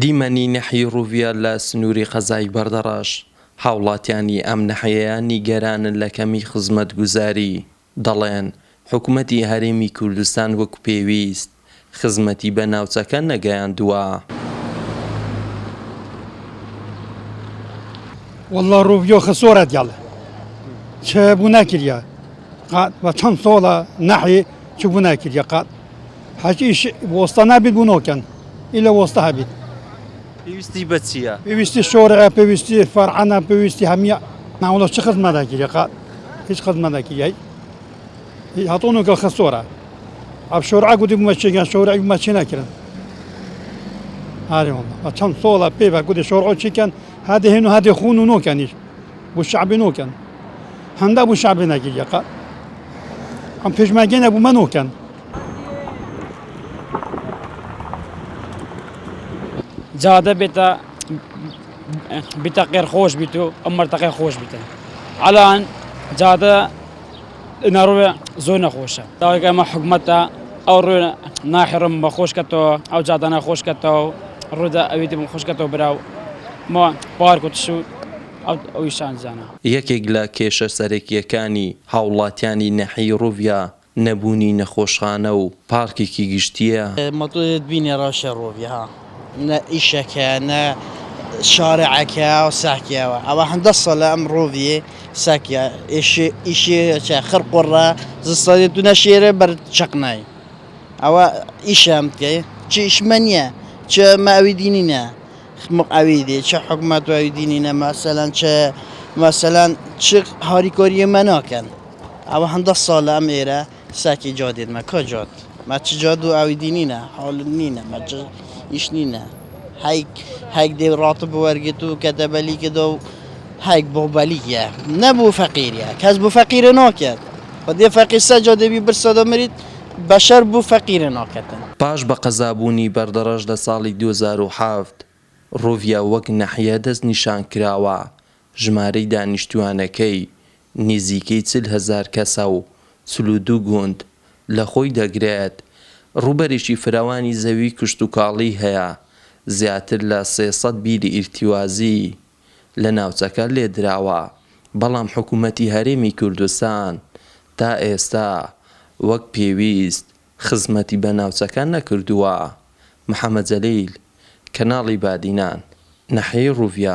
دیمەنی نەحی ڕوڤیا لە سنووری قەزای بەردەڕەش هاوڵاتیانی ئەم نەحەیە نیگەرانن لە کەمی خزمەتگوزاری. دەڵێن حکوومەتی هەرێمی کوردستان وەک پێویست خزمەتی بە ناوچەکە نەگەیاندووە. والله ڕوڤیۆ خسۆرە دیاڵێ چ بوو ناکردە قات بە چەند سۆڵە نەحی چ بوو ناکردە قات حەجیش وەستە نابێت بوونۆکەن ئیلە وەستە هەبێت پێویستی بە چییە؟ پێویستی شۆرە پێویستی فەرعانە پێویستی هەمیە ناوڵە چ خزمەتاکردە قات هیچ خزمەتاکردە هاتۆنۆکە خسۆرە ئەب شۆرعا گوتی بوومە چێگەن شۆرعی بوومە چی نەکردن هارێ والله بە چەند سۆڵە پێ بە گوتی شۆرعۆ چیکەن هادێ هێن و هادێ خون و نۆکەنیش بۆ شعبی نۆکەن هەندا بوو شعبی نەکردە قات ئەم پێشمەرگە نەبوومە نۆکەن جادە بێتە قێر خۆش بیت و ئەم مەرتەقەی خۆش بیتە ئەلان جادە نەڕوێ زۆر نەخۆشە داوای ئەمە حکومەتە ئەو ڕوێ ناحێڕم بە خۆشکەتەوە ئەو جادە نەخۆشکەتەوە ڕوودا ئەوێتی بم خۆشکەتەوە براو ما پارک و تش و ئەوی شانزانە. یەکێک لە کێشە سەرەکیەکانی هاوڵاتیانی نەحی ڕوڤیا نەبوونی نەخۆشخانە و پارکێکی گشتیە. مەتۆدت بینێ ڕاشە ڕۆڤیا نە ئیشەکە نە شارعەکە و ساکیەوە ئەوە هەندە سەڵە ئەم ڕۆڤیێ ساکیە ئیشێ خڕقڕە زستادێت و نەشێرە بەر چەقنای ئەوە ئیشەم بکەی چ ئیشمە نییە چ ماوی دینینە مقاویدێ چه حکومت و دینینە مەسەلەن مەسەلەن چ هاریکۆریە مە ناکەن ئەوە هەندە ساڵە ئەم ئێرە ساکی جادێت مە کە جات مە چ جاد و ئاوی دینینە حاڵ نینە مە ئیش نینە هەیک دێ ڕاتە بوەرگێت و کەتەبەلی کردە و هەیک بۆ بەلیە نەبوو فەقیریە کەس بوو فەقیرە ناکرد بە دێ فەقیر سەجا دەبی برسەدە مریت بەشەر بوو فەقیرە ناکەتن. پاش بە قەزابوونی بەردەڕەش لە ساڵی 2007 ڕوڤیا وەک نەحیە دەست نیشان کراوە ژمارەی دانیشتوانەکەی نزیکەی 40,000 کەسە و 42 گوند لە خۆی دەگرێت. ڕووبەرێکی فراوانی زەوی کشت و کاڵی هەیە زیاتر لە 300 بیری ئیرتیوازی لە ناوچەکە لێدراوە بەڵام حکوومەتی هەرێمی کوردستان تا ئێستا وەک پێویست خزمەتی بە ناوچەکە نەکردووە. محەممەد جەلیل کەناڵی بادینان نەحەی ڕوڤیا.